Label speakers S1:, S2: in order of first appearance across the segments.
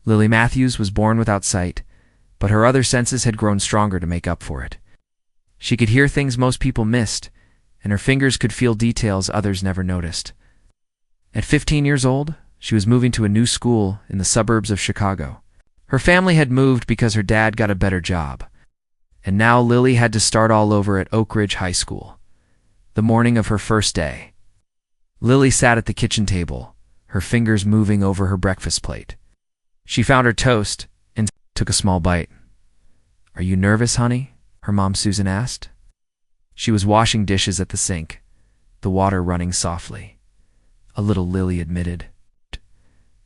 S1: Lily Matthews was born without sight, but her other senses had grown stronger to make up for it. She could hear things most people missed, and her fingers could feel details others never noticed. At 15 years old, she was moving to a new school in the suburbs of Chicago. Her family had moved because her dad got a better job, and now Lily had to start all over at Oak Ridge High School. The morning of her first day. Lily sat at the kitchen table, her fingers moving over her breakfast plate. She found her toast and took a small bite. "Are you nervous, honey?" her mom Susan asked. She was washing dishes at the sink, the water running softly. A little, Lily admitted.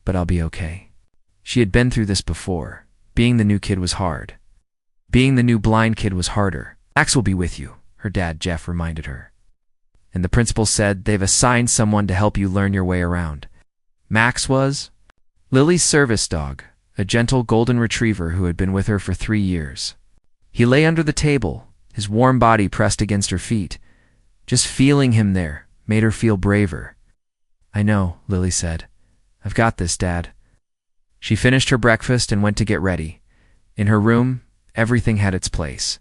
S1: "But I'll be okay." She had been through this before. Being the new kid was hard. Being the new blind kid was harder. "Max will be with you," her dad Jeff reminded her. "And the principal said they've assigned someone to help you learn your way around." Max was Lily's service dog, a gentle golden retriever who had been with her for 3 years. He lay under the table, his warm body pressed against her feet. Just feeling him there made her feel braver. "I know," Lily said. "I've got this, Dad." She finished her breakfast and went to get ready. In her room, everything had its place.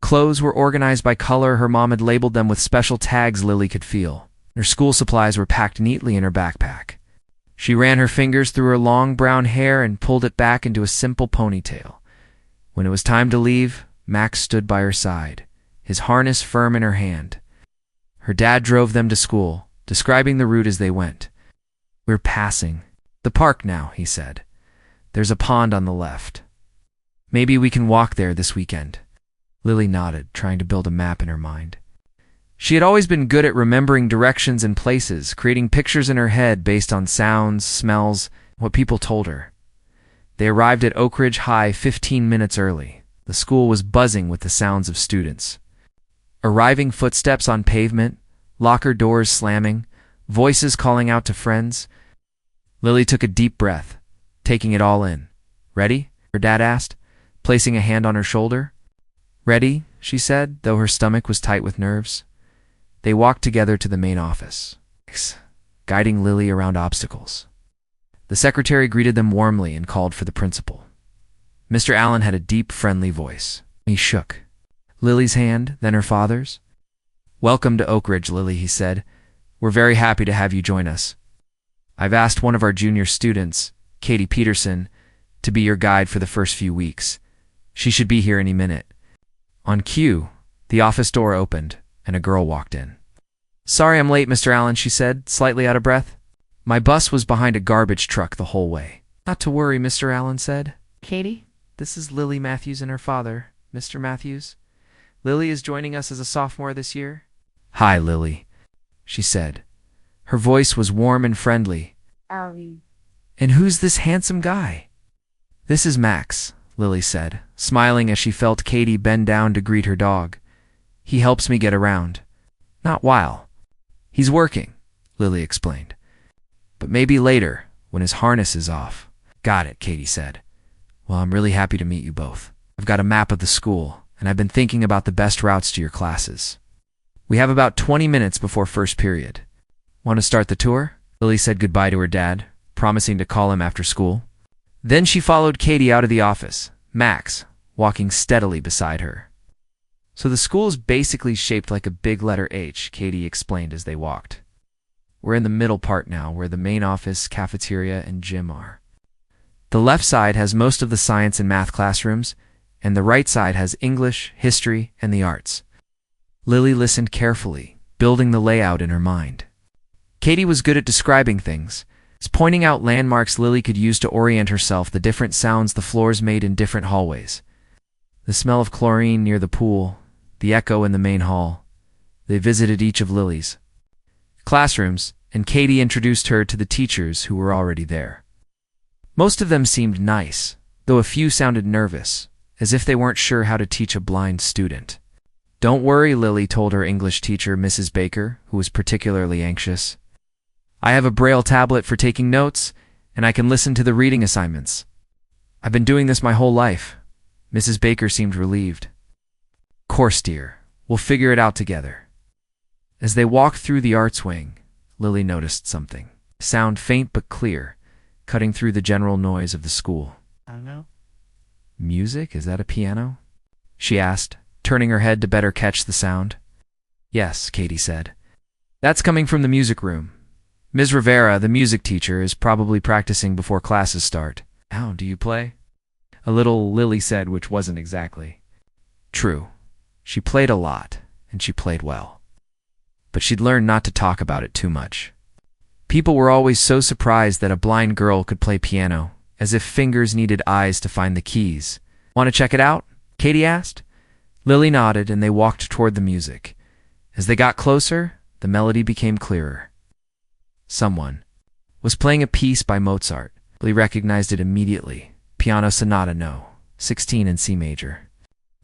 S1: Clothes were organized by color. Her mom had labeled them with special tags Lily could feel. Her school supplies were packed neatly in her backpack. She ran her fingers through her long brown hair and pulled it back into a simple ponytail. When it was time to leave, Max stood by her side, his harness firm in her hand. Her dad drove them to school, describing the route as they went. "We're passing the park now," he said. "There's a pond on the left. Maybe we can walk there this weekend." Lily nodded, trying to build a map in her mind. She had always been good at remembering directions and places, creating pictures in her head based on sounds, smells, what people told her. They arrived at Oak Ridge High 15 minutes early. The school was buzzing with the sounds of students. Arriving footsteps on pavement, locker doors slamming, voices calling out to friends. Lily took a deep breath, taking it all in. "Ready?" her dad asked, placing a hand on her shoulder. "Ready," she said, though her stomach was tight with nerves. They walked together to the main office, guiding Lily around obstacles. The secretary greeted them warmly and called for the principal. Mr. Allen had a deep, friendly voice. He shook Lily's hand, then her father's. "Welcome to Oak Ridge, Lily," he said. "We're very happy to have you join us. I've asked one of our junior students, Katie Peterson, to be your guide for the first few weeks. She should be here any minute." On cue, the office door opened, and a girl walked in. "Sorry I'm late, Mr. Allen," she said, slightly out of breath. "My bus was behind a garbage truck the whole way." "Not to worry," Mr. Allen said. "Katie, this is Lily Matthews and her father, Mr. Matthews. Lily is joining us as a sophomore this year." "Hi, Lily," she said. Her voice was warm and friendly. "And who's this handsome guy?" "This is Max," Lily said, smiling as she felt Katie bend down to greet her dog. "He helps me get around." "Not while he's working," Lily explained. "But maybe later, when his harness is off." "Got it," Katie said. "Well, I'm really happy to meet you both. I've got a map of the school, and I've been thinking about the best routes to your classes. We have about 20 minutes before first period. Want to start the tour?" Lily said goodbye to her dad, promising to call him after school. Then she followed Katie out of the office, Max walking steadily beside her. "So the school is basically shaped like a big letter H," Katie explained as they walked. "We're in the middle part now, where the main office, cafeteria, and gym are. The left side has most of the science and math classrooms, and the right side has English, history, and the arts." Lily listened carefully, building the layout in her mind. Katie was good at describing things, pointing out landmarks Lily could use to orient herself, the different sounds the floors made in different hallways. The smell of chlorine near the pool, the echo in the main hall. They visited each of Lily's classrooms, and Katie introduced her to the teachers who were already there. Most of them seemed nice, though a few sounded nervous, as if they weren't sure how to teach a blind student. "Don't worry," Lily told her English teacher, Mrs. Baker, who was particularly anxious. "I have a Braille tablet for taking notes, and I can listen to the reading assignments. I've been doing this my whole life." Mrs. Baker seemed relieved. "Course, dear, we'll figure it out together." As they walked through the arts wing, Lily noticed something. Sound faint but clear. cutting through the general noise of the school.
S2: I don't know.
S1: Music? Is that a piano? She asked, turning her head to better catch the sound. Yes, Katie said. That's coming from the music room. Ms. Rivera, the music teacher, is probably practicing before classes start. How do you play? A little, Lily said, which wasn't exactly true. She played a lot, and she played well. But she'd learned not to talk about it too much. People were always so surprised that a blind girl could play piano, as if fingers needed eyes to find the keys. Want to check it out? Katie asked. Lily nodded, and they walked toward the music. As they got closer, the melody became clearer. Someone was playing a piece by Mozart. Lily recognized it immediately. Piano Sonata No. 16 in C major.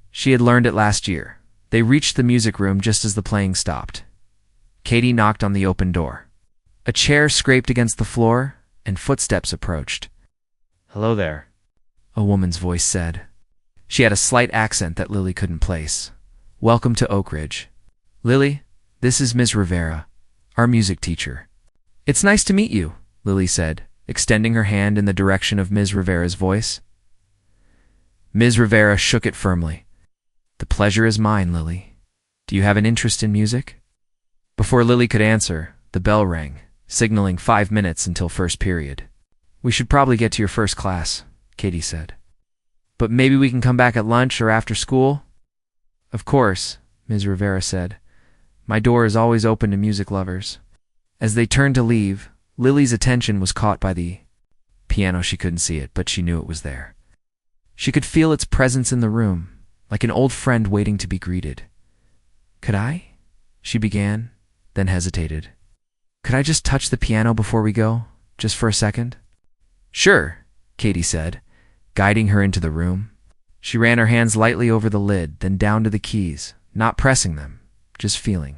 S1: She had learned it last year. They reached the music room just as the playing stopped. Katie knocked on the open door. A chair scraped against the floor, and footsteps approached.
S2: Hello there,
S1: a woman's voice said. She had a slight accent that Lily couldn't place. Welcome to Oak Ridge. Lily, this is Ms. Rivera, our music teacher. It's nice to meet you, Lily said, extending her hand in the direction of Ms. Rivera's voice. Ms. Rivera shook it firmly. The pleasure is mine, Lily. Do you have an interest in music? Before Lily could answer, the bell rang, signaling 5 minutes until first period. We should probably get to your first class, Katie said. But maybe we can come back at lunch or after school? Of course, Ms. Rivera said. My door is always open to music lovers. As they turned to leave, Lily's attention was caught by the piano. She couldn't see it, but she knew it was there. She could feel its presence in the room, like an old friend waiting to be greeted. Could I? She began, then hesitated. Could I just touch the piano before we go, just for a second? Sure, Katie said, guiding her into the room. She ran her hands lightly over the lid, then down to the keys, not pressing them, just feeling.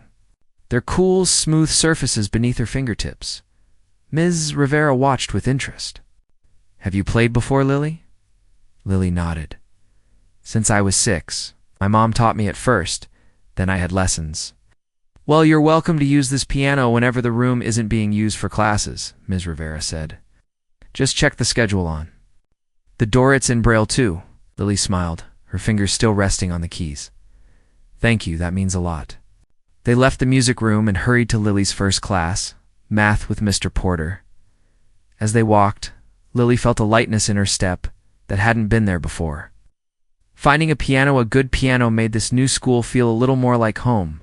S1: Their cool, smooth surfaces beneath her fingertips. Ms. Rivera watched with interest. Have you played before, Lily? Lily nodded. Since I was 6. My mom taught me at first, then I had lessons. Well, you're welcome to use this piano whenever the room isn't being used for classes, Ms. Rivera said. Just check the schedule on. The door, it's in Braille too, Lily smiled, her fingers still resting on the keys. Thank you, that means a lot. They left the music room and hurried to Lily's first class, math with Mr. Porter. As they walked, Lily felt a lightness in her step that hadn't been there before. Finding a good piano made this new school feel a little more like home.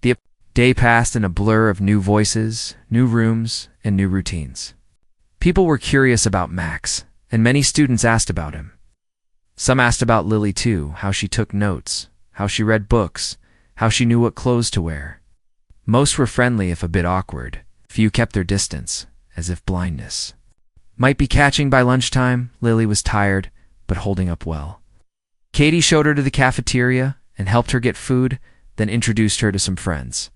S1: The day passed in a blur of new voices, new rooms, and new routines. People were curious about Max, and many students asked about him. Some asked about Lily too, how she took notes, how she read books, how she knew what clothes to wear. Most were friendly if a bit awkward. Few kept their distance, as if blindness might be catching by lunchtime. Lily was tired, but holding up well. Katie showed her to the cafeteria and helped her get food, then introduced her to some friends.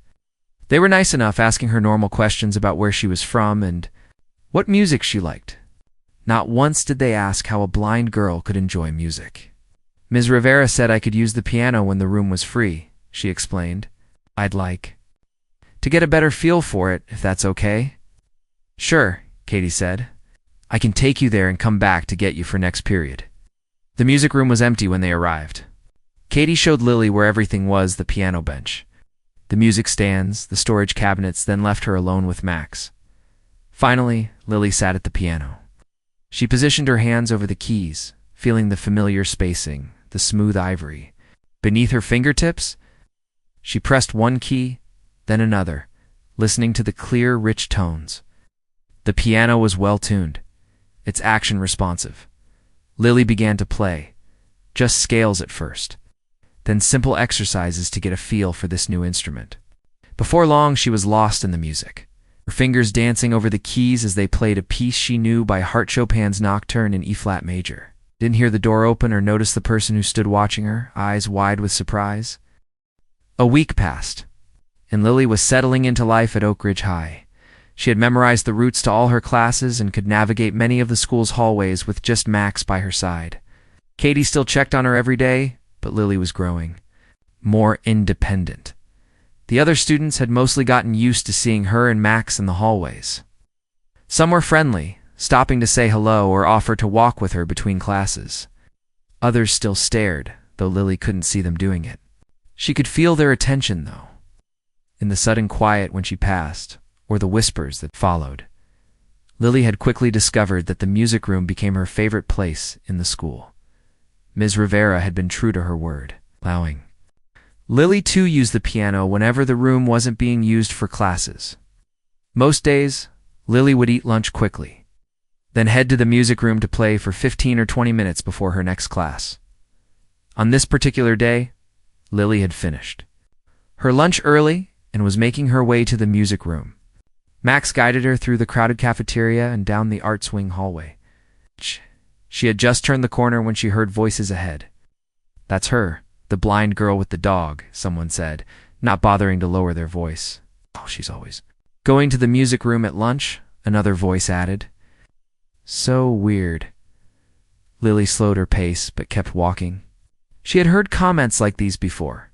S1: They were nice enough, asking her normal questions about where she was from and what music she liked. Not once did they ask how a blind girl could enjoy music. Ms. Rivera said I could use the piano when the room was free, she explained. I'd like to get a better feel for it, if that's okay. Sure, Katie said. I can take you there and come back to get you for next period. The music room was empty when they arrived. Katie showed Lily where everything was: the piano bench, the music stands, the storage cabinets, then left her alone with Max. Finally, Lily sat at the piano. She positioned her hands over the keys, feeling the familiar spacing, the smooth ivory. Beneath her fingertips, she pressed one key, then another, listening to the clear, rich tones. The piano was well-tuned, its action responsive. Lily began to play, just scales at first, then simple exercises to get a feel for this new instrument. Before long, she was lost in the music, her fingers dancing over the keys as they played a piece she knew by heart: Chopin's Nocturne in E-flat major. Didn't hear the door open or notice the person who stood watching her, eyes wide with surprise. A week passed, and Lily was settling into life at Oak Ridge High. She had memorized the routes to all her classes and could navigate many of the school's hallways with just Max by her side. Katie still checked on her every day, but Lily was growing more independent. The other students had mostly gotten used to seeing her and Max in the hallways. Some were friendly, stopping to say hello or offer to walk with her between classes. Others still stared, though Lily couldn't see them doing it. She could feel their attention, though, in the sudden quiet when she passed, or the whispers that followed. Lily had quickly discovered that the music room became her favorite place in the school. Ms. Rivera had been true to her word, allowing Lily too used the piano whenever the room wasn't being used for classes. Most days, Lily would eat lunch quickly, then head to the music room to play for 15 or 20 minutes before her next class. On this particular day, Lily had finished her lunch early and was making her way to the music room. Max guided her through the crowded cafeteria and down the arts wing hallway. She had just turned the corner when she heard voices ahead. "That's her, the blind girl with the dog," someone said, not bothering to lower their voice. "Oh, she's always going to the music room at lunch," another voice added. So weird. Lily slowed her pace but kept walking. She had heard comments like these before.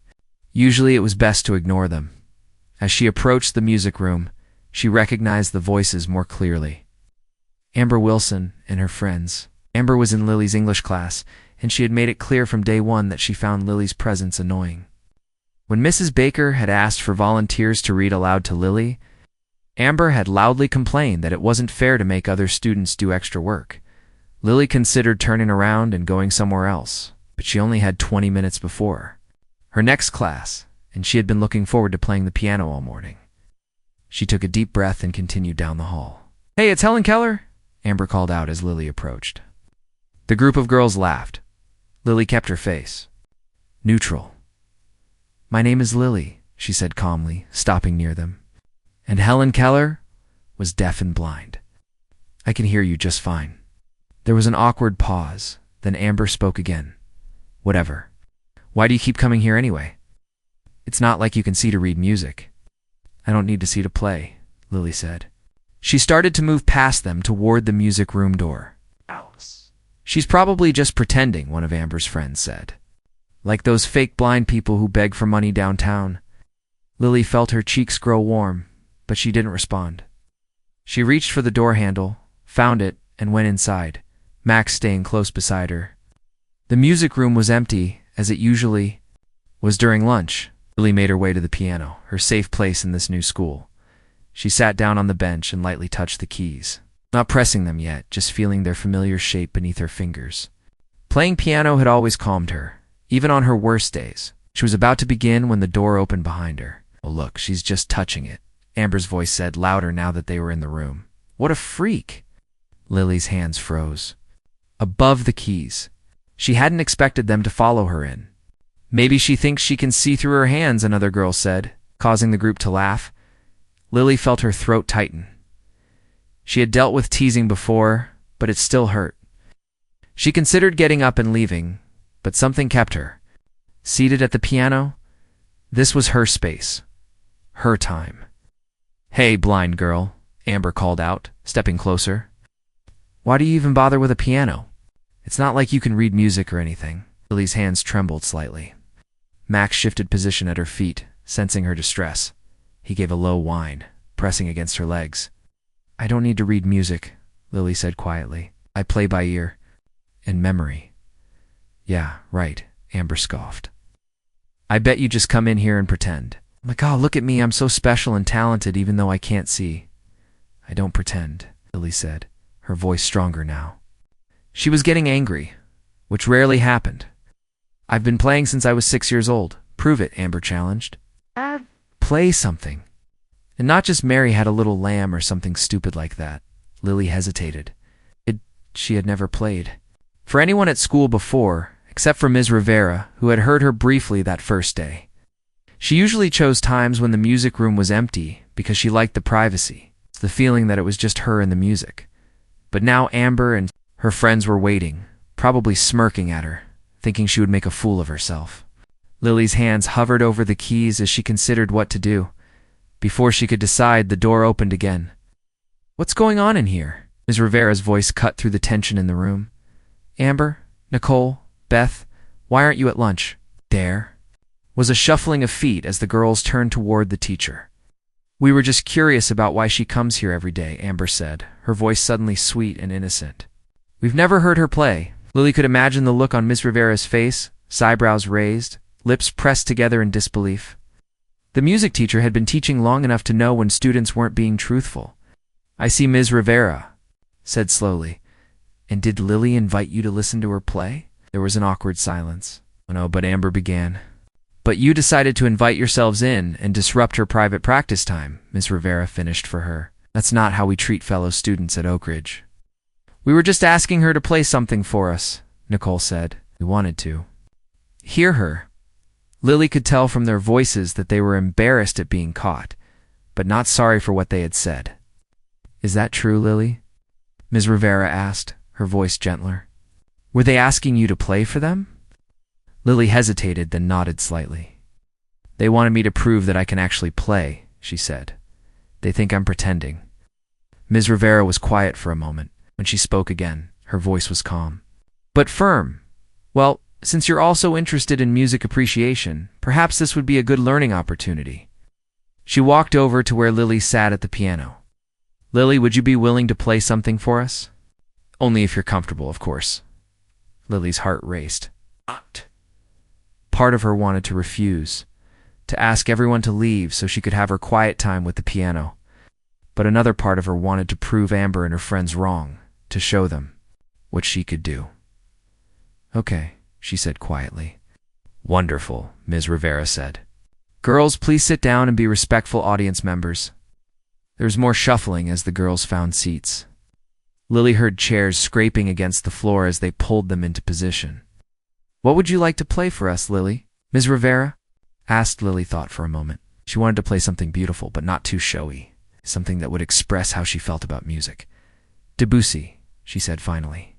S1: Usually it was best to ignore them. As she approached the music room, she recognized the voices more clearly. Amber Wilson and her friends. Amber was in Lily's English class, and she had made it clear from day one that she found Lily's presence annoying. When Mrs. Baker had asked for volunteers to read aloud to Lily, Amber had loudly complained that it wasn't fair to make other students do extra work. Lily considered turning around and going somewhere else, but she only had 20 minutes before her next class, and she had been looking forward to playing the piano all morning. She took a deep breath and continued down the hall. "Hey, it's Helen Keller," Amber called out as Lily approached. The group of girls laughed. Lily kept her face neutral. "My name is Lily," she said calmly, stopping near them. "And Helen Keller was deaf and blind. I can hear you just fine." There was an awkward pause, then Amber spoke again. "Whatever. Why do you keep coming here anyway? It's not like you can see to read music." "I don't need to see to play," Lily said. She started to move past them toward the music room door. "She's probably just pretending," one of Amber's friends said. "Like those fake blind people who beg for money downtown." Lily felt her cheeks grow warm, but she didn't respond. She reached for the door handle, found it, and went inside, Max staying close beside her. The music room was empty, as it usually was during lunch. Lily made her way to the piano, her safe place in this new school. She sat down on the bench and lightly touched the keys, not pressing them yet, just feeling their familiar shape beneath her fingers. Playing piano had always calmed her, even on her worst days. She was about to begin when the door opened behind her. "Oh, look, she's just touching it," Amber's voice said, louder now that they were in the room. "What a freak!" Lily's hands froze. Above the keys. She hadn't expected them to follow her in. "Maybe she thinks she can see through her hands," another girl said, causing the group to laugh. Lily felt her throat tighten. She had dealt with teasing before, but it still hurt. She considered getting up and leaving, but something kept her. Seated at the piano, this was her space, her time. "Hey, blind girl," Amber called out, stepping closer. "Why do you even bother with a piano? It's not like you can read music or anything." Lily's hands trembled slightly. Max shifted position at her feet, sensing her distress. He gave a low whine, pressing against her legs. "I don't need to read music," Lily said quietly. "I play by ear and memory." "Yeah, right," Amber scoffed. "I bet you just come in here and pretend." "Oh my God, look at me, I'm so special and talented even though I can't see." "I don't pretend," Lily said, her voice stronger now. She was getting angry, which rarely happened. "I've been playing since I was 6 years old. Prove it," Amber challenged. "Play something. And not just Mary Had a Little Lamb or something stupid like that." Lily hesitated. She had never played for anyone at school before, except for Ms. Rivera, who had heard her briefly that first day. She usually chose times when the music room was empty because she liked the privacy, the feeling that it was just her and the music. But now Amber and her friends were waiting, probably smirking at her, thinking she would make a fool of herself. Lily's hands hovered over the keys as she considered what to do. Before she could decide, the door opened again. "What's going on in here?" Ms. Rivera's voice cut through the tension in the room. "Amber, Nicole, Beth, why aren't you at lunch?" There was a shuffling of feet as the girls turned toward the teacher. We were just curious about why she comes here every day, Amber said, her voice suddenly sweet and innocent. We've never heard her play. Lily could imagine the look on Miss Rivera's face, eyebrows raised, lips pressed together in disbelief. The music teacher had been teaching long enough to know when students weren't being truthful. I see Ms. Rivera, said slowly. And did Lily invite you to listen to her play? There was an awkward silence. Oh no, but Amber began. But you decided to invite yourselves in and disrupt her private practice time, Ms. Rivera finished for her. That's not how we treat fellow students at Oak Ridge. We were just asking her to play something for us, Nicole said. We wanted to hear her. Lily could tell from their voices that they were embarrassed at being caught, but not sorry for what they had said. Is that true, Lily? Ms. Rivera asked, her voice gentler. Were they asking you to play for them? Lily hesitated, then nodded slightly. They wanted me to prove that I can actually play, she said. They think I'm pretending. Ms. Rivera was quiet for a moment. When she spoke again, her voice was calm, but firm. Well, since you're also interested in music appreciation, perhaps this would be a good learning opportunity. She walked over to where Lily sat at the piano. Lily, would you be willing to play something for us? Only if you're comfortable, of course. Lily's heart raced. Part of her wanted to refuse, to ask everyone to leave so she could have her quiet time with the piano. But another part of her wanted to prove Amber and her friends wrong, to show them what she could do. Okay, she said quietly. Wonderful, Ms. Rivera said. Girls, please sit down and be respectful audience members. There was more shuffling as the girls found seats. Lily heard chairs scraping against the floor as they pulled them into position. What would you like to play for us, Lily? Ms. Rivera asked. Lily thought for a moment. She wanted to play something beautiful, but not too showy, something that would express how she felt about music. Debussy, she said finally.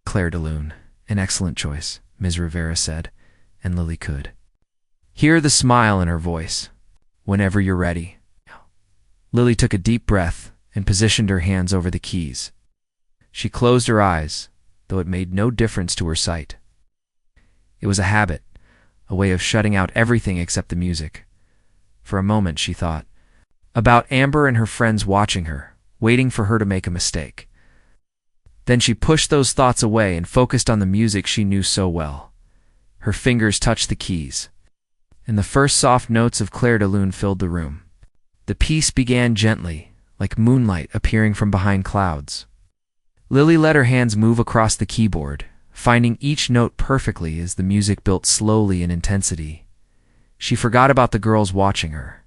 S1: Claire de Lune, an excellent choice, Ms. Rivera said, and Lily could hear the smile in her voice. Whenever you're ready. Lily took a deep breath and positioned her hands over the keys. She closed her eyes, though it made no difference to her sight. It was a habit, a way of shutting out everything except the music. For a moment she thought about Amber and her friends watching her, waiting for her to make a mistake. Then she pushed those thoughts away and focused on the music she knew so well. Her fingers touched the keys, and the first soft notes of Claire de Lune filled the room. The piece began gently, like moonlight appearing from behind clouds. Lily let her hands move across the keyboard, finding each note perfectly as the music built slowly in intensity. She forgot about the girls watching her.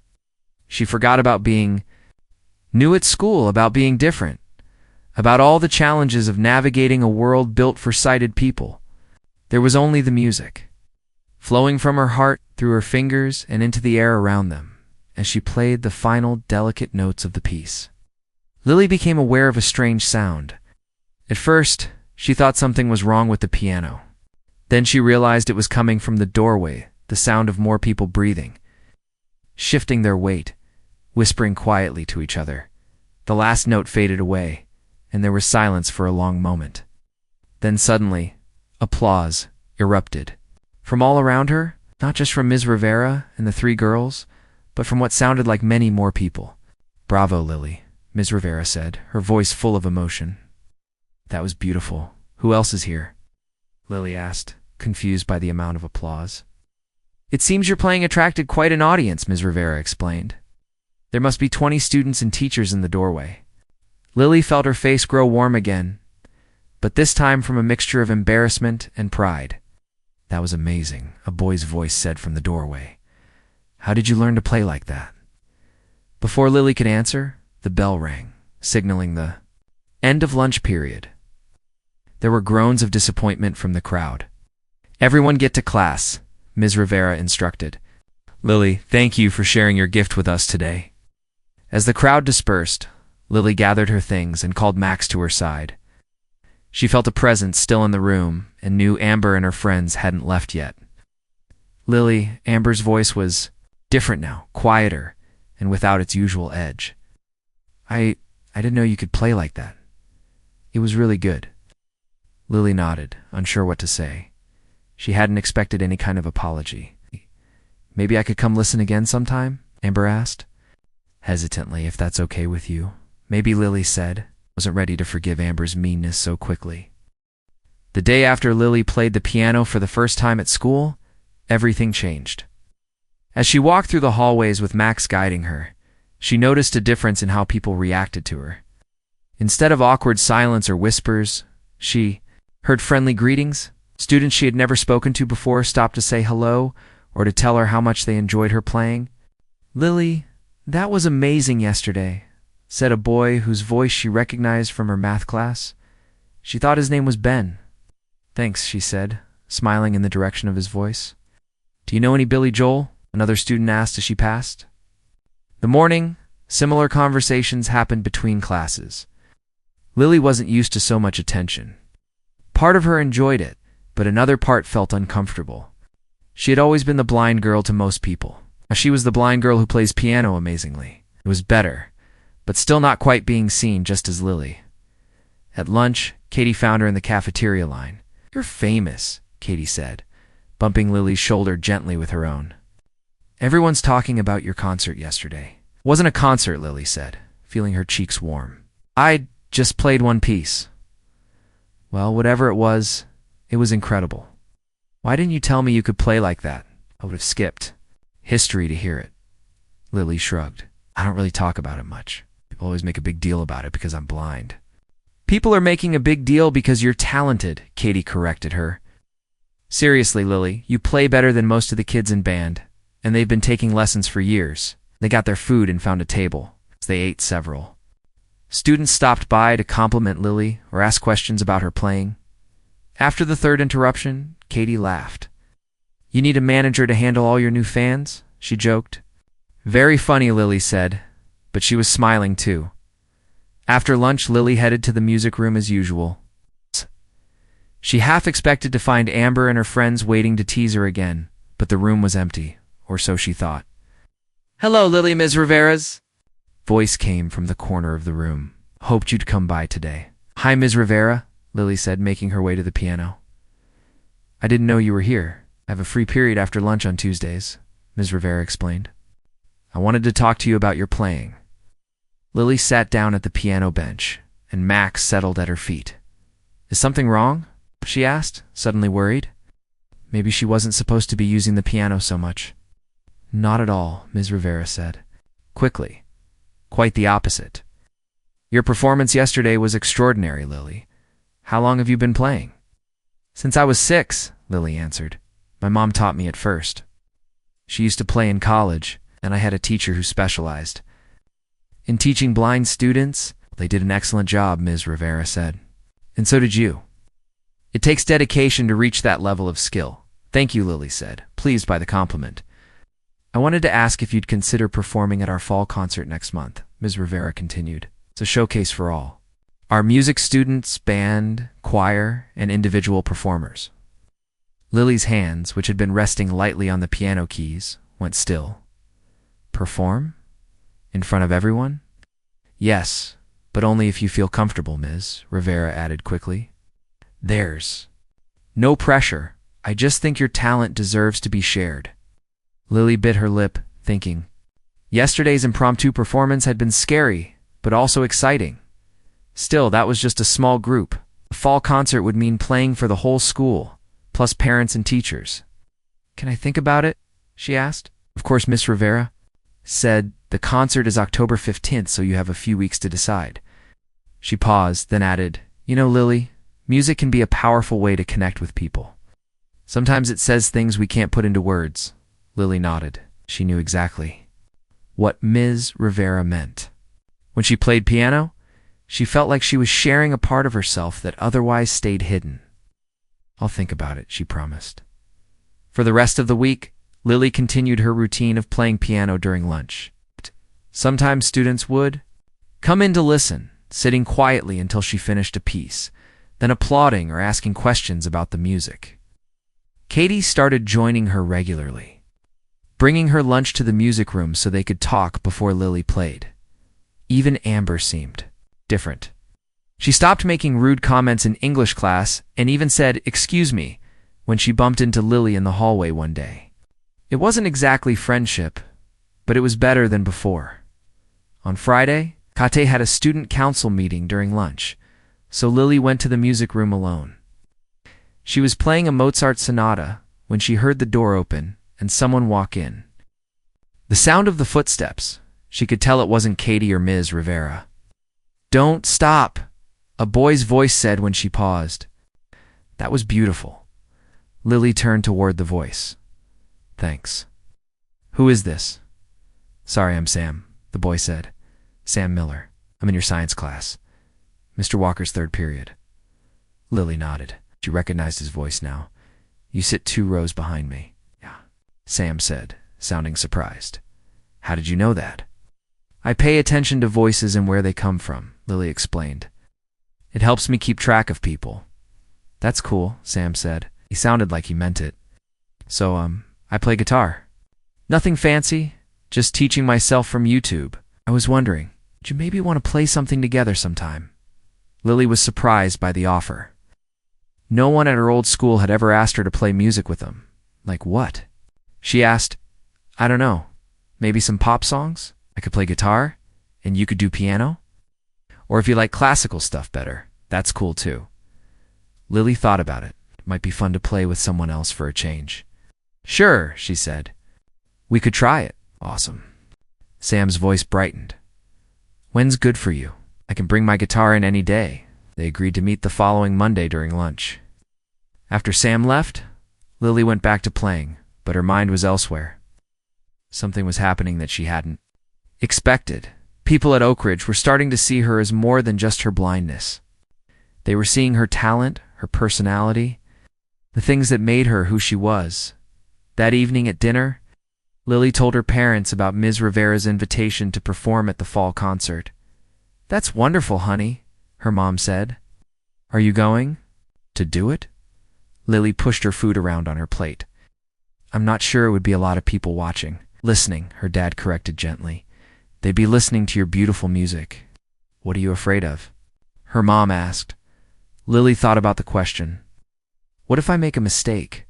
S1: She forgot about being new at school, about being different, about all the challenges of navigating a world built for sighted people. There was only the music, flowing from her heart through her fingers and into the air around them, as she played the final delicate notes of the piece. Lily became aware of a strange sound. At first, she thought something was wrong with the piano. Then she realized it was coming from the doorway, the sound of more people breathing, shifting their weight, whispering quietly to each other. The last note faded away, and there was silence for a long moment. Then suddenly, applause erupted. From all around her, not just from Ms. Rivera and the three girls, but from what sounded like many more people. Bravo, Lily, Ms. Rivera said, her voice full of emotion. That was beautiful. Who else is here? Lily asked, confused by the amount of applause. It seems your playing attracted quite an audience, Ms. Rivera explained. There must be 20 students and teachers in the doorway. Lily felt her face grow warm again, but this time from a mixture of embarrassment and pride. That was amazing, a boy's voice said from the doorway. How did you learn to play like that? Before Lily could answer, the bell rang, signaling the end of lunch period. There were groans of disappointment from the crowd. Everyone get to class, Ms. Rivera instructed. Lily, thank you for sharing your gift with us today. As the crowd dispersed, Lily gathered her things and called Max to her side. She felt a presence still in the room and knew Amber and her friends hadn't left yet. Lily, Amber's voice was different now, quieter, and without its usual edge. I didn't know you could play like that. It was really good. Lily nodded, unsure what to say. She hadn't expected any kind of apology. Maybe I could come listen again sometime? Amber asked. hesitantly, if that's okay with you. Maybe, Lily said, wasn't ready to forgive Amber's meanness so quickly. The day after Lily played the piano for the first time at school, everything changed. As she walked through the hallways with Max guiding her, she noticed a difference in how people reacted to her. Instead of awkward silence or whispers, she heard friendly greetings. Students she had never spoken to before stopped to say hello or to tell her how much they enjoyed her playing. "Lily, that was amazing yesterday," said a boy whose voice she recognized from her math class. She thought his name was Ben. "Thanks," she said, smiling in the direction of his voice. "Do you know any Billy Joel?" another student asked as she passed. The morning, similar conversations happened between classes. Lily wasn't used to so much attention. Part of her enjoyed it, but another part felt uncomfortable. She had always been the blind girl to most people. Now she was the blind girl who plays piano amazingly. It was better, but still not quite being seen just as Lily. At lunch, Katie found her in the cafeteria line. "You're famous," Katie said, bumping Lily's shoulder gently with her own. "Everyone's talking about your concert yesterday." "It wasn't a concert," Lily said, feeling her cheeks warm. "I just played one piece." "Well, whatever it was incredible. Why didn't you tell me you could play like that? I would have skipped history to hear it." Lily shrugged. "I don't really talk about it much. People always make a big deal about it because I'm blind." "People are making a big deal because you're talented," Katie corrected her. "Seriously, Lily, you play better than most of the kids in band, and they've been taking lessons for years." They got their food and found a table. They ate several. Students stopped by to compliment Lily or ask questions about her playing. After the third interruption, Katie laughed. "You need a manager to handle all your new fans?" she joked. "Very funny," Lily said, but she was smiling too. After lunch, Lily headed to the music room as usual. She half expected to find Amber and her friends waiting to tease her again, but the room was empty, or so she thought. "Hello, Lily, Ms. Rivera's voice came from the corner of the room. "Hoped you'd come by today." "Hi, Ms. Rivera," Lily said, making her way to the piano. "I didn't know you were here. I have a free period after lunch on Tuesdays," Ms. Rivera explained. "I wanted to talk to you about your playing." Lily sat down at the piano bench, and Max settled at her feet. "Is something wrong?" she asked, suddenly worried. Maybe she wasn't supposed to be using the piano so much. "Not at all," Ms. Rivera said, quickly. "Quite the opposite. Your performance yesterday was extraordinary, Lily. How long have you been playing?" "Since I was 6, Lily answered. "My mom taught me at first. She used to play in college, and I had a teacher who specialized in teaching blind students." "They did an excellent job," Ms. Rivera said. "And so did you. It takes dedication to reach that level of skill." "Thank you," Lily said, pleased by the compliment. "I wanted to ask if you'd consider performing at our fall concert next month," Ms. Rivera continued. "It's a showcase for all our music students, band, choir, and individual performers." Lily's hands, which had been resting lightly on the piano keys, went still. "Perform? In front of everyone?" "Yes, but only if you feel comfortable," Ms. Rivera added quickly. "There's no pressure. I just think your talent deserves to be shared." Lily bit her lip, thinking. Yesterday's impromptu performance had been scary, but also exciting. Still, that was just a small group. A fall concert would mean playing for the whole school, plus parents and teachers. "Can I think about it?" she asked. "Of course," Miss Rivera said. "The concert is October 15th, so you have a few weeks to decide." She paused, then added, "You know, Lily, music can be a powerful way to connect with people. Sometimes it says things we can't put into words." Lily nodded. She knew exactly what Ms. Rivera meant. When she played piano, she felt like she was sharing a part of herself that otherwise stayed hidden. "I'll think about it," she promised. For the rest of the week, Lily continued her routine of playing piano during lunch. Sometimes students would come in to listen, sitting quietly until she finished a piece, then applauding or asking questions about the music. Katie started joining her regularly, bringing her lunch to the music room so they could talk before Lily played. Even Amber seemed different. She stopped making rude comments in English class and even said, "Excuse me," when she bumped into Lily in the hallway one day. It wasn't exactly friendship, but it was better than before. On Friday, Kate had a student council meeting during lunch, so Lily went to the music room alone. She was playing a Mozart sonata when she heard the door open and someone walk in. The sound of the footsteps, she could tell it wasn't Katie or Ms. Rivera. "Don't stop," a boy's voice said when she paused. That was beautiful. Lily turned toward the voice. "Thanks." "Who is this?" "Sorry, I'm Sam," the boy said. "Sam Miller. I'm in your science class. Mr. Walker's third period." Lily nodded. She recognized his voice now. "You sit 2 rows behind me." "Yeah," Sam said, sounding surprised. "How did you know that?" "I pay attention to voices and where they come from," Lily explained. "It helps me keep track of people." "That's cool," Sam said. He sounded like he meant it. "So, I play guitar. Nothing fancy, just teaching myself from YouTube. I was wondering, would you maybe want to play something together sometime?" Lily was surprised by the offer. No one at her old school had ever asked her to play music with them. Like what? She asked, "I don't know, maybe some pop songs? I could play guitar, and you could do piano? Or if you like classical stuff better, that's cool too." Lily thought about it. It might be fun to play with someone else for a change. "Sure," she said. "We could try it." "Awesome." Sam's voice brightened. "When's good for you? I can bring my guitar in any day." They agreed to meet the following Monday during lunch. After Sam left, Lily went back to playing, but her mind was elsewhere. Something was happening that she hadn't expected. People at Oak Ridge were starting to see her as more than just her blindness. They were seeing her talent, her personality, the things that made her who she was. That evening at dinner, Lily told her parents about Ms. Rivera's invitation to perform at the fall concert. "That's wonderful, honey," her mom said. "Are you going to do it?" Lily pushed her food around on her plate. "I'm not sure it would be a lot of people watching." "Listening," her dad corrected gently. "They'd be listening to your beautiful music." "What are you afraid of?" her mom asked. Lily thought about the question. What if I make a mistake?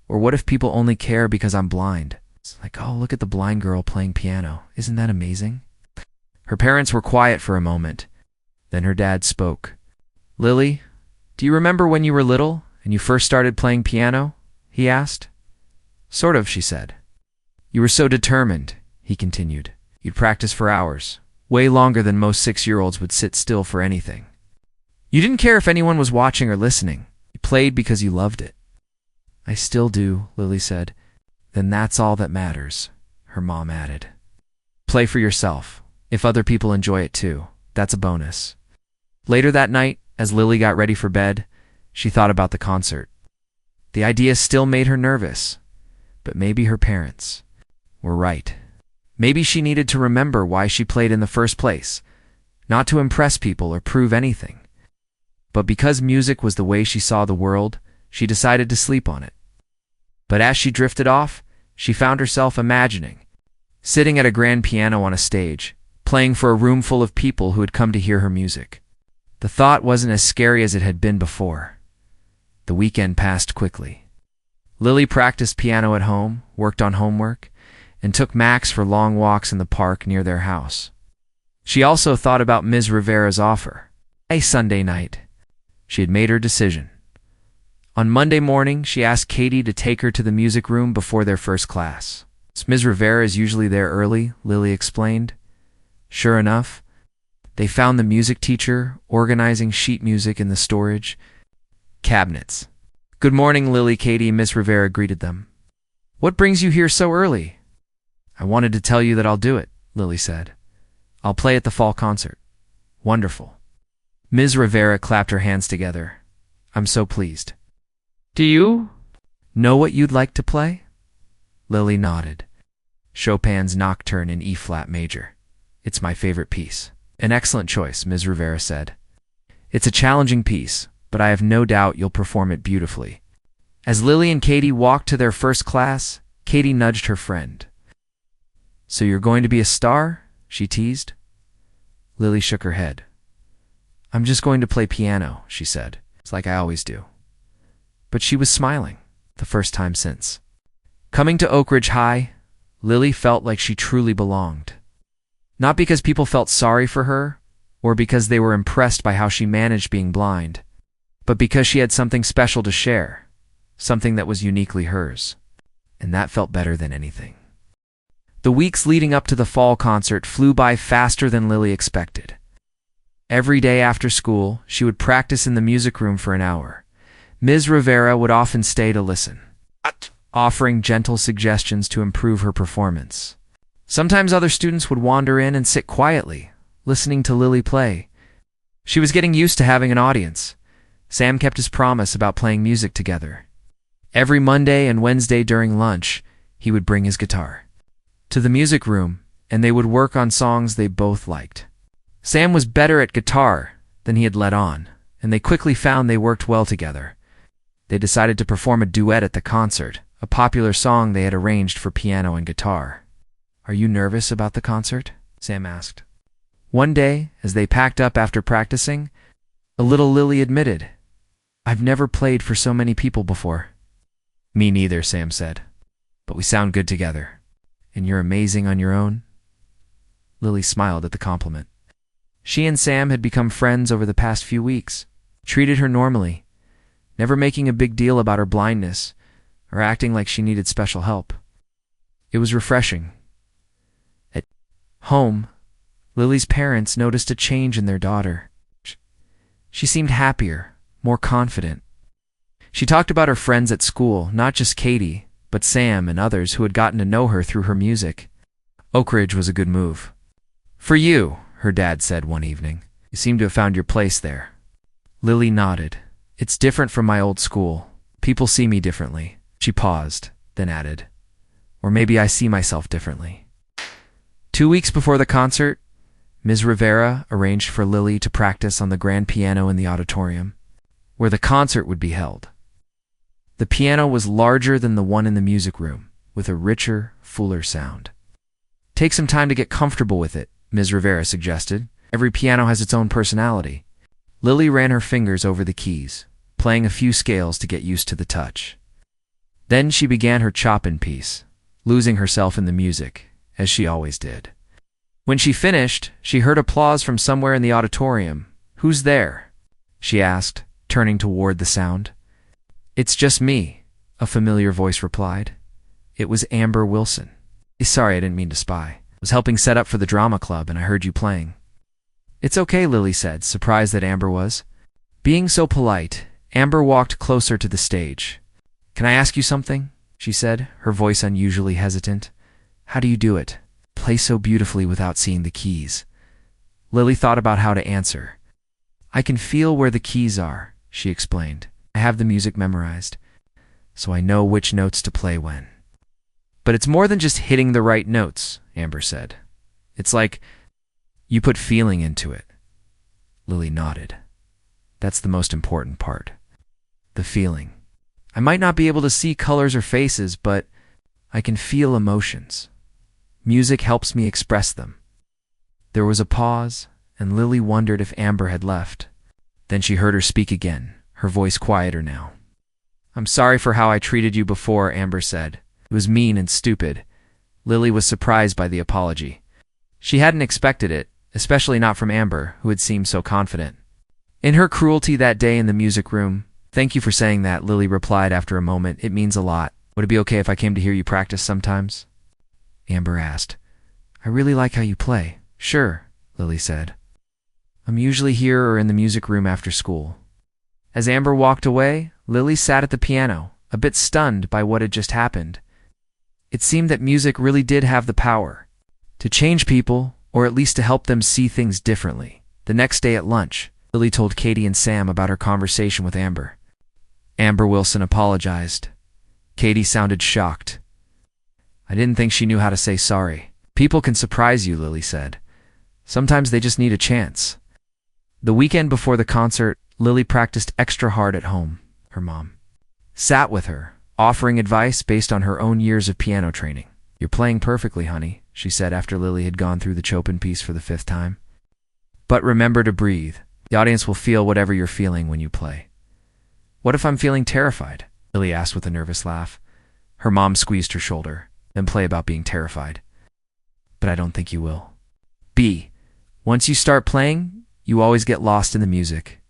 S1: Or what if people only care because I'm blind? It's like, oh, look at the blind girl playing piano. Isn't that amazing? Her parents were quiet for a moment. Then her dad spoke. "Lily, do you remember when you were little and you first started playing piano?" he asked. "Sort of," she said. "You were so determined," he continued. "You'd practice for hours, way longer than most 6-year-olds would sit still for anything. You didn't care if anyone was watching or listening. You played because you loved it." "I still do," Lily said. "Then that's all that matters," her mom added. "Play for yourself. If other people enjoy it too, that's a bonus." Later that night, as Lily got ready for bed, she thought about the concert. The idea still made her nervous, but maybe her parents were right. Maybe she needed to remember why she played in the first place, not to impress people or prove anything. But because music was the way she saw the world, she decided to sleep on it. But as she drifted off, she found herself imagining, sitting at a grand piano on a stage, playing for a room full of people who had come to hear her music. The thought wasn't as scary as it had been before. The weekend passed quickly. Lily practiced piano at home, worked on homework, and took Max for long walks in the park near their house. She also thought about Ms. Rivera's offer. A Sunday night. She had made her decision. On Monday morning, she asked Katie to take her to the music room before their first class. "Ms. Rivera is usually there early," Lily explained. Sure enough, they found the music teacher organizing sheet music in the storage cabinets. "Good morning, Lily," Katie and Miss Rivera greeted them. "What brings you here so early?" "I wanted to tell you that I'll do it," Lily said. "I'll play at the fall concert." "Wonderful." Ms. Rivera clapped her hands together. "I'm so pleased." "Do you know what you'd like to play?" Lily nodded. "Chopin's Nocturne in E-flat major. It's my favorite piece." "An excellent choice," Ms. Rivera said. "It's a challenging piece, but I have no doubt you'll perform it beautifully." As Lily and Katie walked to their first class, Katie nudged her friend. "So you're going to be a star?" she teased. Lily shook her head. "I'm just going to play piano," she said. "It's like I always do." But she was smiling, the first time since. Coming to Oak Ridge High, Lily felt like she truly belonged. Not because people felt sorry for her, or because they were impressed by how she managed being blind, but because she had something special to share, something that was uniquely hers. And that felt better than anything. The weeks leading up to the fall concert flew by faster than Lily expected. Every day after school, she would practice in the music room for an hour. Ms. Rivera would often stay to listen, offering gentle suggestions to improve her performance. Sometimes other students would wander in and sit quietly, listening to Lily play. She was getting used to having an audience. Sam kept his promise about playing music together. Every Monday and Wednesday during lunch, he would bring his guitar to the music room, and they would work on songs they both liked. Sam was better at guitar than he had let on, and they quickly found they worked well together. They decided to perform a duet at the concert, a popular song they had arranged for piano and guitar. "Are you nervous about the concert?" Sam asked. One day, as they packed up after practicing, a little Lily admitted, "I've never played for so many people before." "Me neither," Sam said. "But we sound good together. And you're amazing on your own." Lily smiled at the compliment. She and Sam had become friends over the past few weeks, treated her normally, never making a big deal about her blindness or acting like she needed special help. It was refreshing. At home, Lily's parents noticed a change in their daughter. She seemed happier, more confident. She talked about her friends at school, not just Katie, but Sam and others who had gotten to know her through her music. Oak Ridge was a good move. "For you," her dad said one evening. "You seem to have found your place there." Lily nodded. "It's different from my old school. People see me differently." She paused, then added, "Or maybe I see myself differently." 2 weeks before the concert, Ms. Rivera arranged for Lily to practice on the grand piano in the auditorium, where the concert would be held. The piano was larger than the one in the music room, with a richer, fuller sound. "Take some time to get comfortable with it," Ms. Rivera suggested. "Every piano has its own personality." Lily ran her fingers over the keys, playing a few scales to get used to the touch. Then she began her chopin piece, losing herself in the music, as she always did. When she finished, she heard applause from somewhere in the auditorium. "Who's there?" she asked, turning toward the sound. "It's just me," a familiar voice replied. It was Amber Wilson. "Sorry, I didn't mean to spy. I was helping set up for the drama club, and I heard you playing." "It's okay," Lily said, surprised that Amber was. Being so polite, Amber walked closer to the stage. "Can I ask you something?" she said, her voice unusually hesitant. "How do you do it? Play so beautifully without seeing the keys." Lily thought about how to answer. "I can feel where the keys are," she explained. "I have the music memorized, so I know which notes to play when." "But it's more than just hitting the right notes," Amber said. "It's like you put feeling into it." Lily nodded. "That's the most important part. The feeling. I might not be able to see colors or faces, but I can feel emotions. Music helps me express them." There was a pause, and Lily wondered if Amber had left. Then she heard her speak again, her voice quieter now. "I'm sorry for how I treated you before," Amber said. "It was mean and stupid." Lily was surprised by the apology. She hadn't expected it, especially not from Amber, who had seemed so confident. In her cruelty that day in the music room, "Thank you for saying that," Lily replied after a moment. "It means a lot. Would it be okay if I came to hear you practice sometimes?" Amber asked. "I really like how you play." "Sure," Lily said. "I'm usually here or in the music room after school." As Amber walked away, Lily sat at the piano, a bit stunned by what had just happened. It seemed that music really did have the power to change people, or at least to help them see things differently. The next day at lunch, Lily told Katie and Sam about her conversation with Amber. Amber Wilson apologized. Katie sounded shocked. "I didn't think she knew how to say sorry." "People can surprise you," Lily said. "Sometimes they just need a chance." The weekend before the concert, Lily practiced extra hard at home. Her mom sat with her, offering advice based on her own years of piano training. "You're playing perfectly, honey," she said after Lily had gone through the Chopin piece for the 5th time. "But remember to breathe. The audience will feel whatever you're feeling when you play." "What if I'm feeling terrified?" Lily asked with a nervous laugh. Her mom squeezed her shoulder. "Then play about being terrified." "But I don't think you will." B. Once you start playing, you always get lost in the music.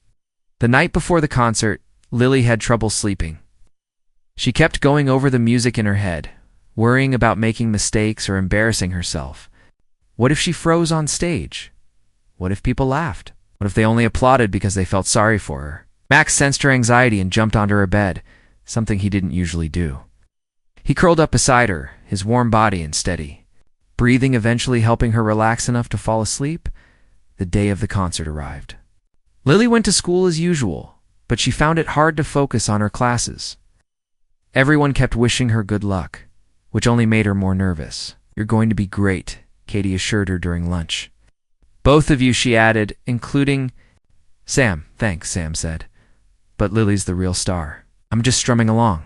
S1: The night before the concert, Lily had trouble sleeping. She kept going over the music in her head, worrying about making mistakes or embarrassing herself. What if she froze on stage? What if people laughed? What if they only applauded because they felt sorry for her? Max sensed her anxiety and jumped onto her bed, something he didn't usually do. He curled up beside her, his warm body and steady. Breathing eventually helping her relax enough to fall asleep, the day of the concert arrived. Lily went to school as usual, but she found it hard to focus on her classes. Everyone kept wishing her good luck, which only made her more nervous. "You're going to be great," Katie assured her during lunch. "Both of you," she added, including Sam. "Thanks," Sam said. "But Lily's the real star. I'm just strumming along."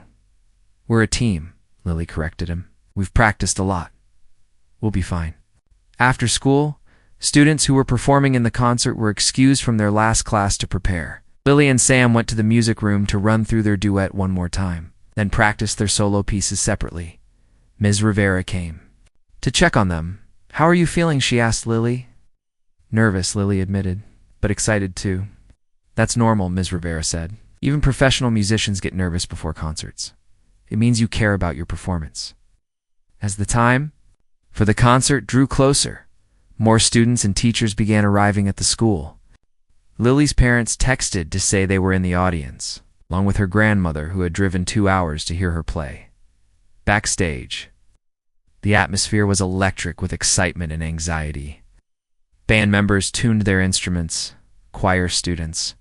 S1: "We're a team," Lily corrected him. "We've practiced a lot. We'll be fine." After school, students who were performing in the concert were excused from their last class to prepare. Lily and Sam went to the music room to run through their duet one more time, then practiced their solo pieces separately. Ms. Rivera came to check on them. "How are you feeling?" she asked Lily. "Nervous," Lily admitted, "but excited too." "That's normal," Ms. Rivera said. "Even professional musicians get nervous before concerts. It means you care about your performance." As the time for the concert drew closer, more students and teachers began arriving at the school. Lily's parents texted to say they were in the audience, along with her grandmother who had driven 2 hours to hear her play. Backstage, the atmosphere was electric with excitement and anxiety. Band members tuned their instruments, choir students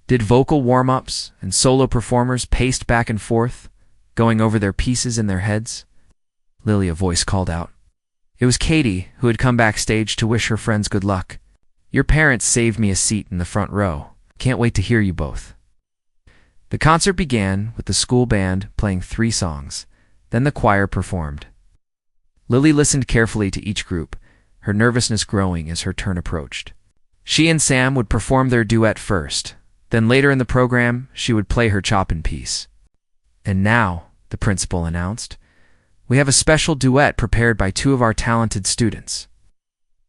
S1: did vocal warm-ups, and solo performers paced back and forth, going over their pieces in their heads. Lily, a voice called out. It was Katie, who had come backstage to wish her friends good luck. "Your parents saved me a seat in the front row. Can't wait to hear you both." The concert began with the school band playing 3 songs. Then the choir performed. Lily listened carefully to each group, her nervousness growing as her turn approached. She and Sam would perform their duet first. Then later in the program, she would play her Chopin piece. "And now," the principal announced, "we have a special duet prepared by 2 of our talented students.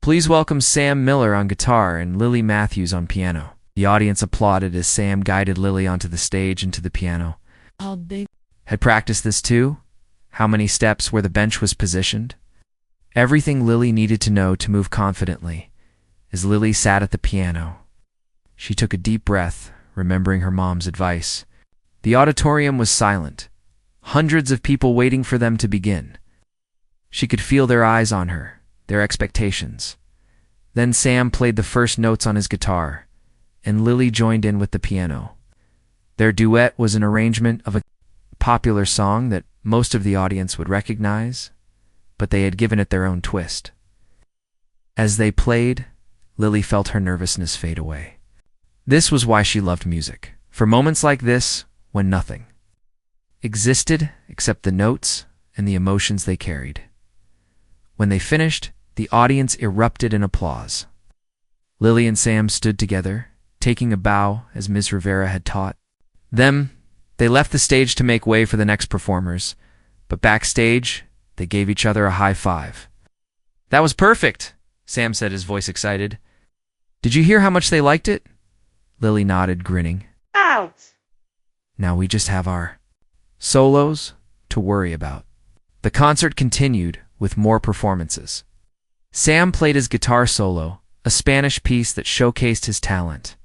S1: Please welcome Sam Miller on guitar and Lily Matthews on piano." The audience applauded as Sam guided Lily onto the stage and to the piano. Had practiced this too? How many steps where the bench was positioned? Everything Lily needed to know to move confidently. As Lily sat at the piano, she took a deep breath, remembering her mom's advice. The auditorium was silent, hundreds of people waiting for them to begin. She could feel their eyes on her, their expectations. Then Sam played the first notes on his guitar, and Lily joined in with the piano. Their duet was an arrangement of a popular song that most of the audience would recognize, but they had given it their own twist. As they played, Lily felt her nervousness fade away. This was why she loved music. For moments like this, when nothing existed except the notes and the emotions they carried. When they finished, the audience erupted in applause. Lily and Sam stood together, taking a bow as Ms. Rivera had taught. Then, they left the stage to make way for the next performers, but backstage, they gave each other a high five. "That was perfect," Sam said, his voice excited. "Did you hear how much they liked it?" Lily nodded, grinning.
S2: Out!
S1: "Now we just have our solos to worry about." The concert continued with more performances. Sam played his guitar solo, a Spanish piece that showcased his talent.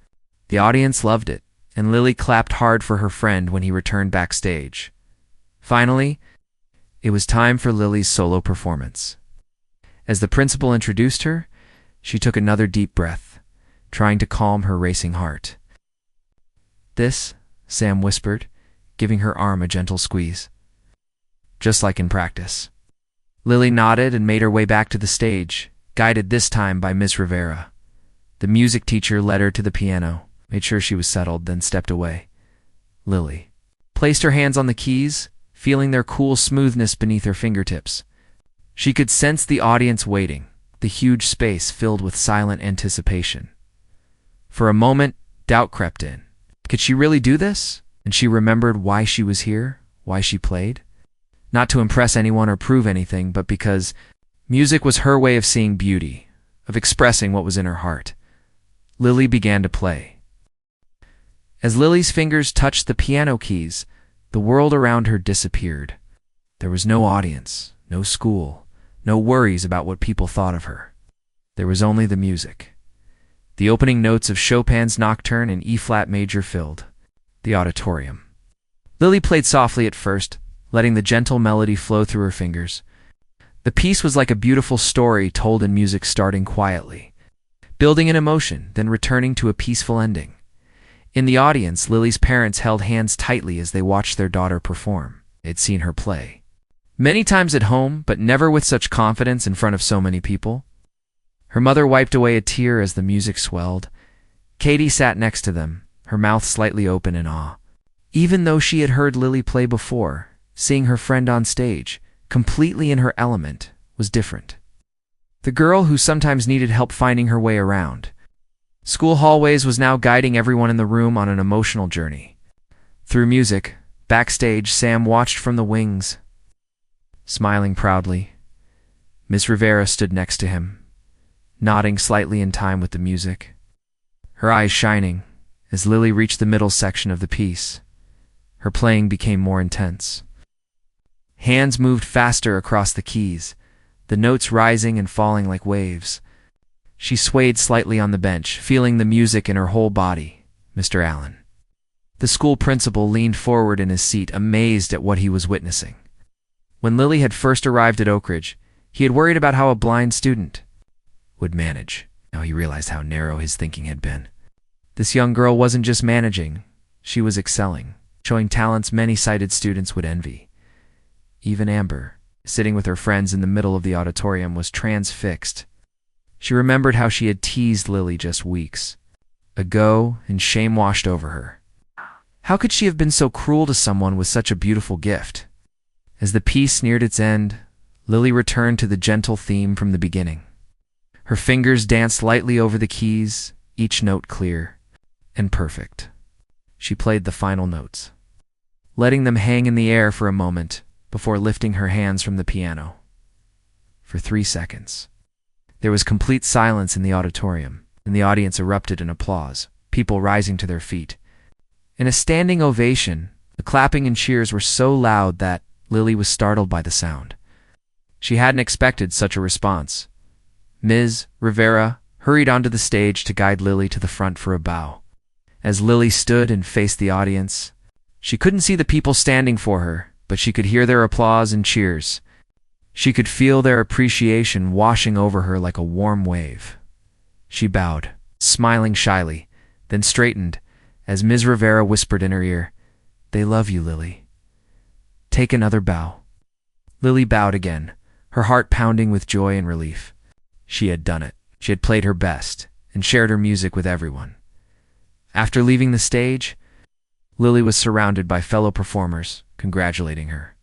S1: The audience loved it, and Lily clapped hard for her friend when he returned backstage. Finally, it was time for Lily's solo performance. As the principal introduced her, she took another deep breath, trying to calm her racing heart. "This," Sam whispered, giving her arm a gentle squeeze. "Just like in practice." Lily nodded and made her way back to the stage, guided this time by Miss Rivera. The music teacher led her to the piano, made sure she was settled, then stepped away. Lily placed her hands on the keys, feeling their cool smoothness beneath her fingertips. She could sense the audience waiting, the huge space filled with silent anticipation. For a moment, doubt crept in. Could she really do this? And she remembered why she was here, why she played. Not to impress anyone or prove anything, but because music was her way of seeing beauty, of expressing what was in her heart. Lily began to play. As Lily's fingers touched the piano keys, the world around her disappeared. There was no audience, no school, no worries about what people thought of her. There was only the music. The opening notes of Chopin's Nocturne in E-flat major filled the auditorium. Lily played softly at first, letting the gentle melody flow through her fingers. The piece was like a beautiful story told in music, starting quietly, building an emotion, then returning to a peaceful ending. In the audience, Lily's parents held hands tightly as they watched their daughter perform. They'd seen her play many times at home, but never with such confidence in front of so many people. Her mother wiped away a tear as the music swelled. Katie sat next to them, her mouth slightly open in awe. Even though she had heard Lily play before, seeing her friend on stage, completely in her element, was different. The girl who sometimes needed help finding her way around school hallways was now guiding everyone in the room on an emotional journey. Through music, backstage, Sam watched from the wings, smiling proudly. Miss Rivera stood next to him, nodding slightly in time with the music, her eyes shining as Lily reached the middle section of the piece. Her playing became more intense. Hands moved faster across the keys, the notes rising and falling like waves. She swayed slightly on the bench, feeling the music in her whole body. Mr. Allen, the school principal, leaned forward in his seat, amazed at what he was witnessing. When Lily had first arrived at Oak Ridge, he had worried about how a blind student would manage. Now he realized how narrow his thinking had been. This young girl wasn't just managing, she was excelling, showing talents many sighted students would envy. Even Amber, sitting with her friends in the middle of the auditorium, was transfixed. She remembered how she had teased Lily just weeks ago, and shame washed over her. How could she have been so cruel to someone with such a beautiful gift? As the piece neared its end, Lily returned to the gentle theme from the beginning. Her fingers danced lightly over the keys, each note clear and perfect. She played the final notes, letting them hang in the air for a moment before lifting her hands from the piano. For 3 seconds, there was complete silence in the auditorium, and the audience erupted in applause, people rising to their feet. In a standing ovation, the clapping and cheers were so loud that Lily was startled by the sound. She hadn't expected such a response. Ms. Rivera hurried onto the stage to guide Lily to the front for a bow. As Lily stood and faced the audience, she couldn't see the people standing for her, but she could hear their applause and cheers. She could feel their appreciation washing over her like a warm wave. She bowed, smiling shyly, then straightened as Ms. Rivera whispered in her ear, "They love you, Lily. Take another bow." Lily bowed again, her heart pounding with joy and relief. She had done it. She had played her best and shared her music with everyone. After leaving the stage, Lily was surrounded by fellow performers, congratulating her.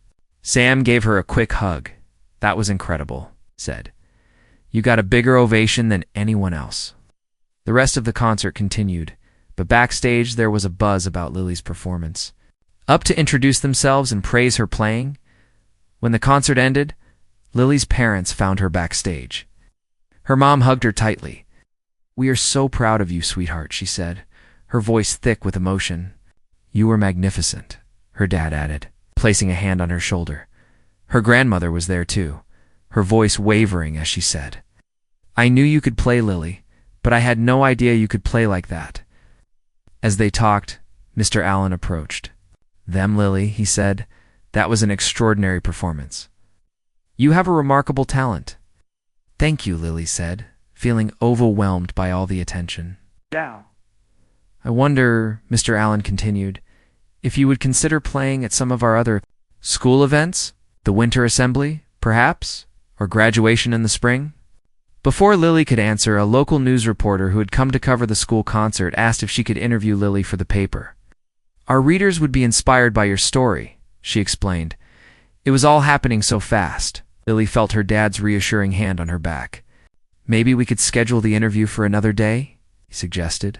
S1: Sam gave her a quick hug. "That was incredible," said. "You got a bigger ovation than anyone else." The rest of the concert continued, but backstage there was a buzz about Lily's performance. Up to introduce themselves and praise her playing. When the concert ended, Lily's parents found her backstage. Her mom hugged her tightly. "We are so proud of you, sweetheart," she said, her voice thick with emotion. "You were magnificent," her dad added, placing a hand on her shoulder. Her grandmother was there too, her voice wavering as she said, "I knew you could play, Lily, but I had no idea you could play like that." As they talked, Mr. Allen approached. "Them, Lily," he said, "that was an extraordinary performance. You have a remarkable talent." "Thank you," Lily said, feeling overwhelmed by all the attention.
S2: Yeah.
S1: "I wonder," Mr. Allen continued, "if you would consider playing at some of our other school events? The winter assembly, perhaps? Or graduation in the spring?" Before Lily could answer, a local news reporter who had come to cover the school concert asked if she could interview Lily for the paper. "Our readers would be inspired by your story," she explained. It was all happening so fast. Lily felt her dad's reassuring hand on her back. "Maybe we could schedule the interview for another day," he suggested.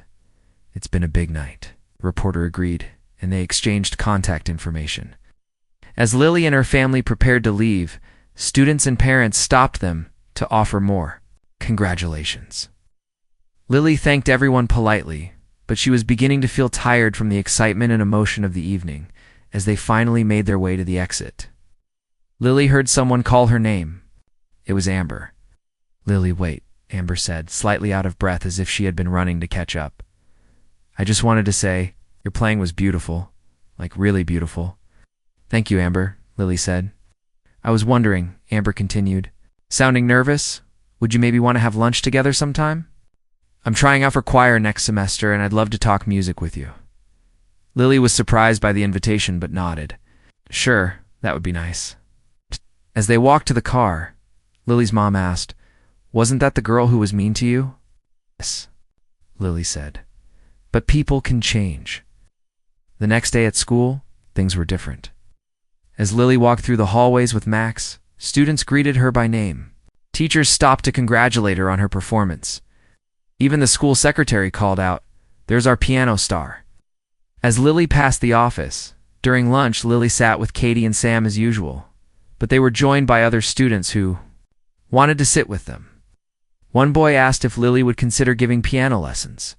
S1: "It's been a big night," the reporter agreed, and they exchanged contact information. As Lily and her family prepared to leave, students and parents stopped them to offer more. Congratulations. Lily thanked everyone politely, but she was beginning to feel tired from the excitement and emotion of the evening as they finally made their way to the exit. Lily heard someone call her name. It was Amber. "Lily, wait," Amber said, slightly out of breath as if she had been running to catch up. "I just wanted to say, your playing was beautiful, like really beautiful." "Thank you, Amber," Lily said. "I was wondering," Amber continued, sounding nervous, "would you maybe want to have lunch together sometime? I'm trying out for choir next semester and I'd love to talk music with you." Lily was surprised by the invitation but nodded. "Sure, that would be nice." As they walked to the car, Lily's mom asked, "Wasn't that the girl who was mean to you?" "Yes," Lily said. "But people can change." The next day at school, things were different. As Lily walked through the hallways with Max, students greeted her by name. Teachers stopped to congratulate her on her performance. Even the school secretary called out, "There's our piano star." As Lily passed the office, during lunch Lily sat with Katie and Sam as usual, but they were joined by other students who wanted to sit with them. One boy asked if Lily would consider giving piano lessons.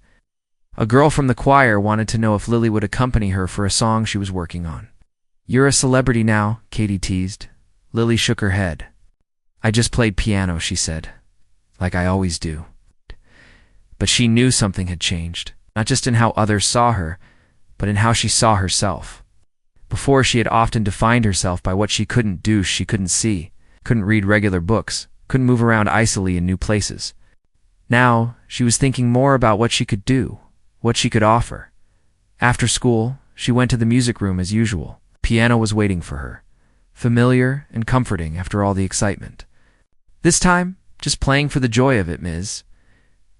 S1: A girl from the choir wanted to know if Lily would accompany her for a song she was working on. "You're a celebrity now," Katie teased. Lily shook her head. "I just played piano," she said, "like I always do." But she knew something had changed, not just in how others saw her, but in how she saw herself. Before, she had often defined herself by what she couldn't do, she couldn't see, couldn't read regular books, couldn't move around easily in new places. Now, she was thinking more about what she could do, what she could offer. After school, she went to the music room as usual. Piano was waiting for her, familiar and comforting after all the excitement. This time, just playing for the joy of it, Ms.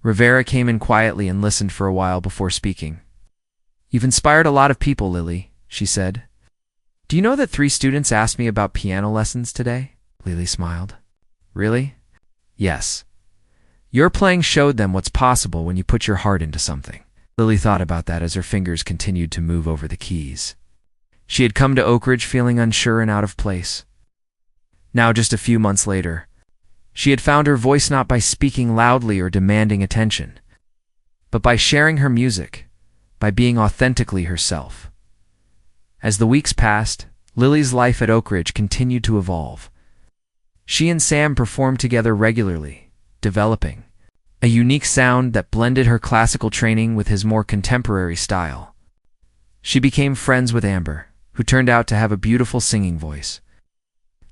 S1: Rivera came in quietly and listened for a while before speaking. "You've inspired a lot of people, Lily," she said. "Do you know that 3 students asked me about piano lessons today?" Lily smiled. "Really?" "Yes. Your playing showed them what's possible when you put your heart into something." Lily thought about that as her fingers continued to move over the keys. She had come to Oak Ridge feeling unsure and out of place. Now, just a few months later, she had found her voice not by speaking loudly or demanding attention, but by sharing her music, by being authentically herself. As the weeks passed, Lily's life at Oak Ridge continued to evolve. She and Sam performed together regularly, developing a unique sound that blended her classical training with his more contemporary style. She became friends with Amber, who turned out to have a beautiful singing voice.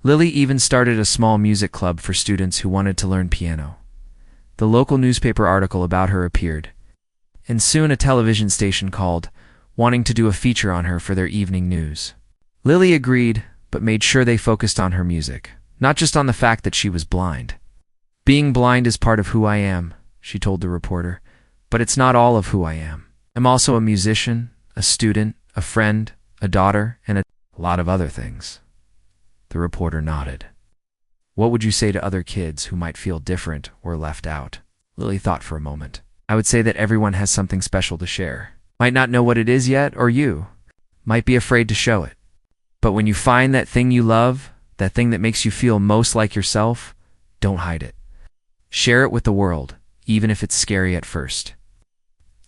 S1: Lily even started a small music club for students who wanted to learn piano. The local newspaper article about her appeared, and soon a television station called, wanting to do a feature on her for their evening news. Lily agreed, but made sure they focused on her music, not just on the fact that she was blind. "Being blind is part of who I am," she told the reporter, "but it's not all of who I am. I'm also a musician, a student, a friend, a daughter, and a lot of other things." The reporter nodded. "What would you say to other kids who might feel different or left out?" Lily thought for a moment. "I would say that everyone has something special to share. Might not know what it is yet, or you might be afraid to show it. But when you find that thing you love, that thing that makes you feel most like yourself, don't hide it. Share it with the world, even if it's scary at first."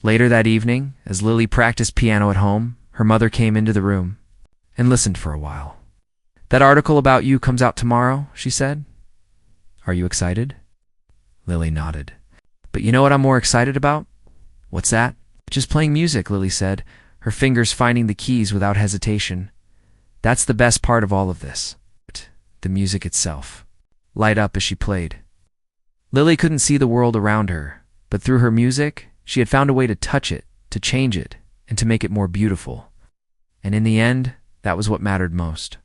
S1: Later that evening, as Lily practiced piano at home, her mother came into the room and listened for a while. "That article about you comes out tomorrow," she said. "Are you excited?" Lily nodded. "But you know what I'm more excited about?" "What's that?" "Just playing music," Lily said, her fingers finding the keys without hesitation. "That's the best part of all of this. The music itself. Light up as she played." Lily couldn't see the world around her, but through her music, she had found a way to touch it, to change it, and to make it more beautiful. And in the end, that was what mattered most.